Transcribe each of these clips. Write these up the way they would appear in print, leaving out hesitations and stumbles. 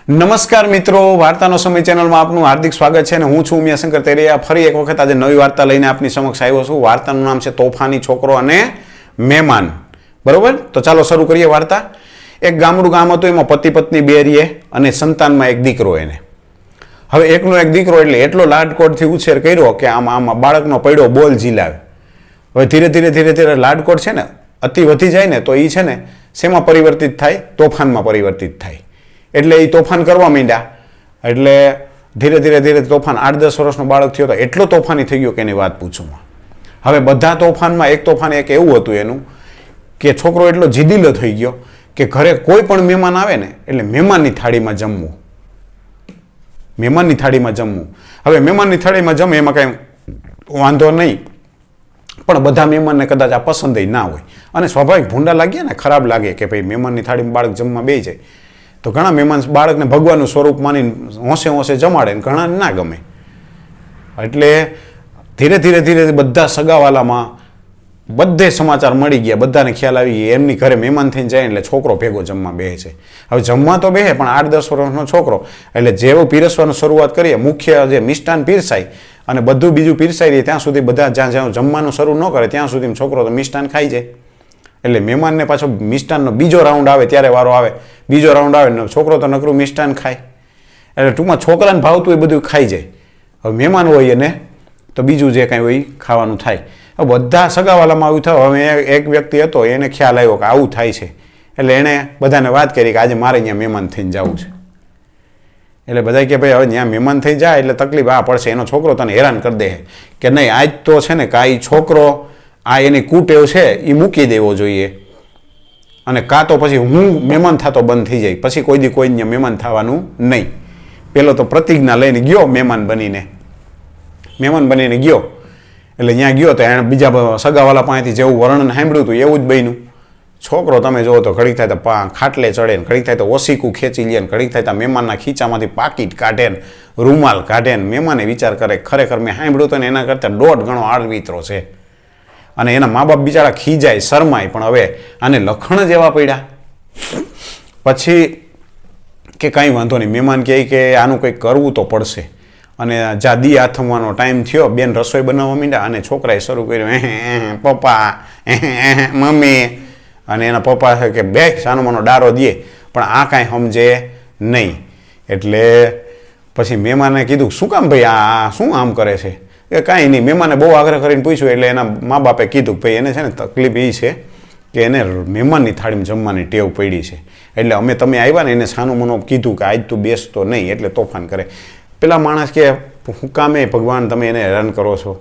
નમસ્કાર મિત્રો, વાર્તાનો સમય ચેનલમાં આપનું હાર્દિક સ્વાગત છે અને હું છું ઉમિયાશંકર તેરિયા. ફરી એક વખત આજે નવી વાર્તા લઈને આપની સમક્ષ આવ્યો છું. વાર્તાનું નામ છે તોફાની છોકરો અને મહેમાન. બરોબર, તો ચાલો શરૂ કરીએ વાર્તા. એક ગામડું ગામ હતું, એમાં પતિ પત્ની બે રહે અને સંતાનમાં એક દીકરો. એને હવે એકનો એક દીકરો એટલે એટલો લાડકોડથી ઉછેર કર્યો કે આમાં બાળકનો પડ્યો બોલ ઝીલાવે. હવે ધીરે ધીરે લાડકોડ છે ને અતિ વધી જાય ને તો એ છે ને શેમાં પરિવર્તિત થાય? તોફાનમાં પરિવર્તિત થાય. એટલે એ તોફાન કરવા માંડ્યા. એટલે ધીરે તોફાન 8-10 વર્ષનો બાળક થયો તો એટલો તોફાની થઈ ગયો કે એની વાત પૂછુમાં. હવે બધા તોફાનમાં એક તોફાન એક એવું હતું એનું કે છોકરો એટલો જીદીલો થઈ ગયો કે ઘરે કોઈ પણ મહેમાન આવે ને એટલે મહેમાનની થાળીમાં જમવું. મહેમાનની થાળીમાં જમવું. હવે મહેમાનની થાળીમાં જમે એમાં કાંઈ વાંધો નહીં, પણ બધા મહેમાનને કદાચ આ પસંદ ના હોય અને સ્વાભાવિક ભૂંડા લાગ્યા ને ખરાબ લાગે કે ભાઈ મહેમાનની થાળીમાં બાળક જમવા બેસી જાય. તો ઘણા મહેમાન બાળકને ભગવાનનું સ્વરૂપ માની હોંશે જમાડે ને ઘણા ના ગમે. એટલે ધીરે બધા સગાવાલામાં બધે સમાચાર મળી ગયા, બધાને ખ્યાલ આવી ગયા એમની ઘરે મહેમાન થઈને જાય એટલે છોકરો ભેગો જમવા બેસે છે. હવે જમવા તો બેસે પણ 8-10 વર્ષનો છોકરો એટલે જેવું પીરસવાનું શરૂઆત કરીએ, મુખ્ય જે મિષ્ટાન પીરસાય અને બધું બીજું પીરસાઈ રહે ત્યાં સુધી બધા જ્યાં જમવાનું શરૂ ન કરે ત્યાં સુધી છોકરો તો મિષ્ટાન ખાઈ જાય. એટલે મહેમાનને પાછો મિષ્ટાનનો બીજો રાઉન્ડ આવે ત્યારે વારો આવે. બીજો રાઉન્ડ આવે ને છોકરો તો નકરું મિષ્ટાન ખાય. એટલે ટૂંકમાં છોકરાને ભાવતું એ બધું ખાઈ જાય. હવે મહેમાન હોય એને તો બીજું જે કાંઈ હોય ખાવાનું થાય. હવે બધા સગાવાલામાં આવું થયું. હવે એક વ્યક્તિ હતો એને ખ્યાલ આવ્યો કે આવું થાય છે. એટલે એણે બધાને વાત કરી કે આજે મારે અહીંયા મહેમાન થઈને જવું છે. એટલે બધા કે ભાઈ હવે ત્યાં મહેમાન થઈ જાય એટલે તકલીફ આ પડશે, એનો છોકરો તને હેરાન કરી દે કે નહીં આજ તો છે ને કાંઈ છોકરો આ એની કુટેવ છે એ મૂકી દેવો જોઈએ અને કાં તો પછી હું મહેમાન થતો બંધ થઈ જાય, પછી કોઈ દી કોઈ મહેમાન થવાનું નહીં. પેલો તો પ્રતિજ્ઞા લઈને ગયો મહેમાન બનીને ગયો. એટલે ત્યાં ગયો તો એણે બીજા સગાવાલા પાસેથી જેવું વર્ણન સાંભળ્યું હતું એવું જ બન્યું. છોકરો તમે જુઓ તો ઘડીક થાય તો ખાટલે ચડે ને ઘડીક થાય તો ઓસીકું ખેંચી લે ને ઘડીક થાય તો મહેમાનના ખીચામાંથી પાકીટ કાઢે ને રૂમાલ કાઢે ને મહેમાને વિચાર કરે ખરેખર મેં સાંભળ્યું હતું ને એના કરતાં 1.5 ગણો આળવિત્રો છે. અને એના મા બાપ બિચારા ખીજાય શરમાય, પણ હવે આને લખણ જ એવા પડ્યા. પછી કે કાંઈ વાંધો નહીં, મહેમાન કહે કે આનું કંઈક કરવું તો પડશે. અને જાદી આથમવાનો ટાઈમ થયો, બેન રસોઈ બનાવવા માંડ્યા અને છોકરાએ શરૂ કર્યું પપ્પા મમ્મી. અને એના પપ્પા કે બે સાનો ડારો દે, પણ આ કાંઈ સમજે નહીં. એટલે પછી મહેમાને કીધું શું કામ ભાઈ આ શું આમ કરે છે? કે કાંઈ નહીં. મહેમાને બહુ આગ્રહ કરીને પૂછ્યું એટલે એના મા બાપે કીધું ભાઈ એને છે ને તકલીફ એ છે કે એને મહેમાનની થાળીમાં જમવાની ટેવ પડી છે. એટલે અમે તમે આવ્યા ને એને સાનું મનો કીધું કે આજ તું બેસતો નહીં એટલે તોફાન કરે. પેલા માણસ કે હું કામે ભગવાન તમે એને હેરાન કરો છો?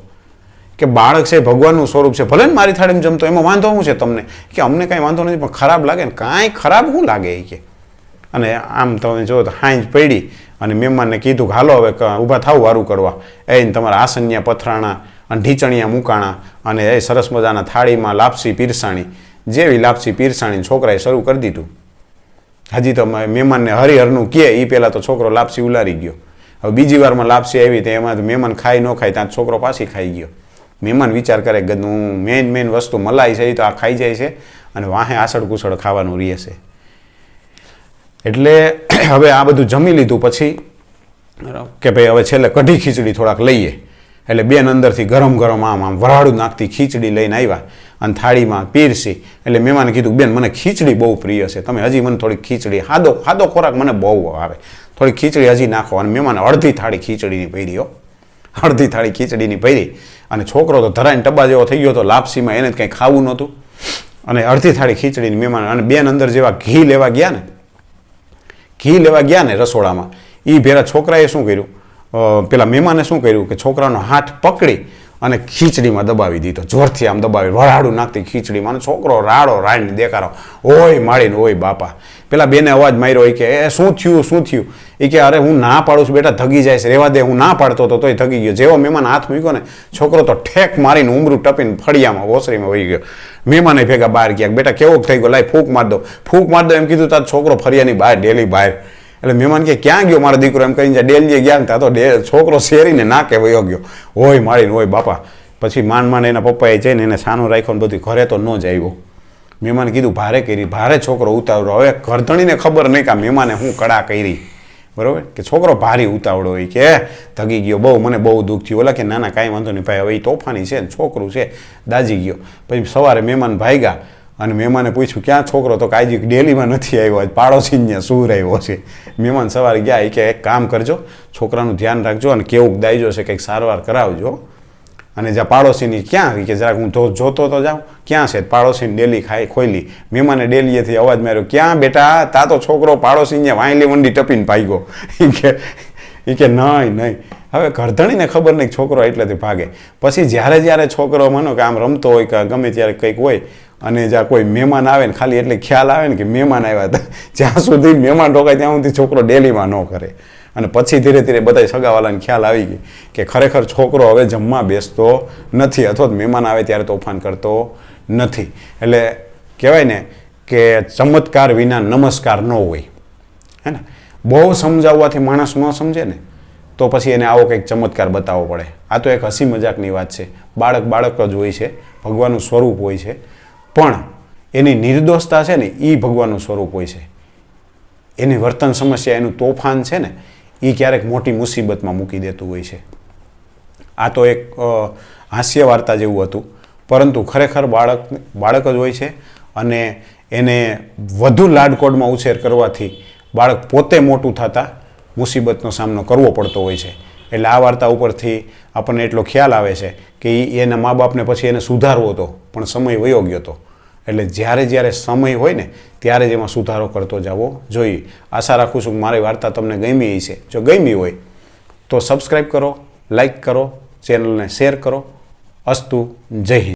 કે બાળક છે ભગવાનનું સ્વરૂપ છે, ભલે ને મારી થાળીમાં જમતો એમાં વાંધો શું છે તમને? કે અમને કાંઈ વાંધો નથી, પણ ખરાબ લાગે ને. કાંઈ ખરાબ શું લાગે એ કે. અને આમ તમે જો તો હાંજ પડી અને મહેમાનને કીધું કે હાલો હવે ઊભા થાવ વારું કરવા. એને તમારા આસન્યા પથરાણા અને ઢીચણિયા મૂકાણા અને એ સરસ મજાના થાળીમાં લાપસી પીરસાણી. જેવી લાપસી પીરસાણી છોકરાએ શરૂ કરી દીધું. હજી તો મહેમાનને હરિહરનું કહે એ પહેલાં તો છોકરો લાપસી ઉલારી ગયો. હવે બીજી વારમાં લાપસી આવી તો એમાં મહેમાન ખાઈ ન ખાય ત્યાં છોકરો પાછી ખાઈ ગયો. મહેમાન વિચાર કરે કે હું મેઇન વસ્તુ મલાઈ છે એ તો આ ખાઈ જાય છે અને વાહે આસળ કુસળ ખાવાનું રહે છે. એટલે હવે આ બધું જમી લીધું પછી કે ભાઈ હવે છેલ્લે કઢી ખીચડી થોડાક લઈએ. એટલે બેન અંદરથી ગરમ આમ વરાળું નાખતી ખીચડી લઈને આવ્યા અને થાળીમાં પીરસી. એટલે મહેમાને કીધું બેન મને ખીચડી બહુ પ્રિય છે, તમે હજી મને થોડી ખીચડી સાદો ખોરાક મને બહુ આવે, થોડી ખીચડી હજી નાખો. અને મહેમાને અડધી થાળી ખીચડીની ભરી અડધી થાળી ખીચડીની ભરી. અને છોકરો તો ધરાઈને ટબા જેવો થઈ ગયો તો લાપસીમાં એને કંઈ ખાવું નહોતું. અને અડધી થાળી ખીચડીની મહેમાન. અને બેન અંદર જેવા ઘી લેવા ગયા ને રસોડામાં એ ભેરા છોકરાએ શું કર્યું, પેલા મહેમાને શું કર્યું કે છોકરાનો હાથ પકડી અને ખીચડીમાં દબાવી દીધો, જોરથી આમ દબાવી વરાળું નાખતી ખીચડીમાં. અને છોકરો રાડીને દેખાડો ઓય માળીને ઓય બાપા. પેલા બેને અવાજ માર્યો એ કે એ શું થયું? એ કે અરે હું ના પાડું છું બેટા, ધગી જાય છે, રહેવા દે. હું ના પાડતો હતો તોય ધગી ગયો. જેવો મહેમાન હાથ મૂક્યો ને છોકરો તો ઠેક મારીને ઉમરું ટપીને ફળિયામાં ઓસરીમાં વહી ગયો. મહેમાને ભેગા બહાર ગયા, બેટા કેવો થઈ ગયો, લાઈ ફૂંક માર દો એમ કીધું તાર છોકરો ફળિયાની બહાર ડેલી બહાર. એટલે મહેમાન કે ક્યાં ગયો મારો દીકરો એમ કરીને ડેલીએ ગયા ને ત્યાં તો છોકરો શેરીને નાકે વયો ગયો, હોય મારીને હોય બાપા. પછી માંડ એના પપ્પાએ જઈને એને સાનું રાખ્યો ને બધું, ઘરે તો ન જ આવ્યો. મહેમાને કીધું ભારે છોકરો ઉતાવળો. હવે ઘરધણીને ખબર નહીં કે મહેમાને હું કડા કરી. બરાબર, કે છોકરો ભારી ઉતાવળો હોય કે ધગી ગયો, બહુ મને બહુ દુઃખ થયું. ઓલા કે ના ના કાંઈ વાંધો નહીં ભાઈ, હવે એ તોફાની છે ને છોકરું છે, દાજી ગયો. પછી સવારે મહેમાન ભાગ્યા અને મહેમાને પૂછ્યું ક્યાં છોકરો, તો કાંઈ ડેલીમાં નથી આવ્યો, પાડોશીને ત્યાં સૂર આવ્યો છે. મહેમાન સવારે ગયા, એ કે એક કામ કરજો, છોકરાનું ધ્યાન રાખજો અને કેવું દાયજો છે કંઈક સારવાર કરાવજો. અને જ્યાં પાડોશીની ક્યાં કે જરાક હું જોતો તો જાઉં ક્યાં છે, પાડોશીની ડેલી ખોલી. મહેમાને ડેલીએથી અવાજ માર્યો, ક્યાં બેટા તા તો છોકરો પાડોશીને વાંયલી વંડી ટપીને ભાગ્યો. એ કે નહીં. હવે ઘરધણીને ખબર નહીં છોકરો એટલેથી ભાગે. પછી જ્યારે છોકરો માનો કે આમ રમતો હોય કે ગમે ત્યારે કંઈક હોય અને જ્યાં કોઈ મહેમાન આવે ને ખાલી એટલે ખ્યાલ આવે ને કે મહેમાન આવ્યા હતા, જ્યાં સુધી મહેમાન ઢોકાય ત્યાં સુધી છોકરો ડેલીમાં ન કરે. અને પછી ધીરે ધીરે બધા સગાવાલાને ખ્યાલ આવી ગઈ કે ખરેખર છોકરો હવે જમવા બેસતો નથી અથવા તો મહેમાન આવે ત્યારે તોફાન કરતો નથી. એટલે કહેવાય ને કે ચમત્કાર વિના નમસ્કાર ન હોય, હે ને. બહુ સમજાવવાથી માણસ ન સમજે ને તો પછી એને આવો કંઈક ચમત્કાર બતાવવો પડે. આ તો એક હસી મજાકની વાત છે. બાળક જ હોય છે, ભગવાનનું સ્વરૂપ હોય છે, પણ એની નિર્દોષતા છે ને એ ભગવાનનું સ્વરૂપ હોય છે. એની વર્તન સમસ્યા, એનું તોફાન છે ને એ ક્યારેક મોટી મુસીબતમાં મૂકી દેતું હોય છે. આ તો એક હાસ્ય વાર્તા જેવું હતું, પરંતુ ખરેખર બાળક જ હોય છે અને એને વધુ લાડકોડમાં ઉછેર કરવાથી બાળક પોતે મોટું થતાં મુસીબતનો સામનો કરવો પડતો હોય છે. એટલે આ વાર્તા ઉપરથી આપણને એટલો ખ્યાલ આવે છે કે એના મા બાપને પછી એને સુધારવો હતો પણ સમય વયો ગયો હતો. એટલે જ્યારે સમય હોય ને ત્યારે જ એમાં સુધારો કરતો જવો જોઈએ. આશા રાખું છું કે મારી વાર્તા તમને ગમી છે. જો ગમી હોય તો સબસ્ક્રાઈબ કરો, લાઈક કરો, ચેનલને શેર કરો. અસ્તુ. જય હિન્દ.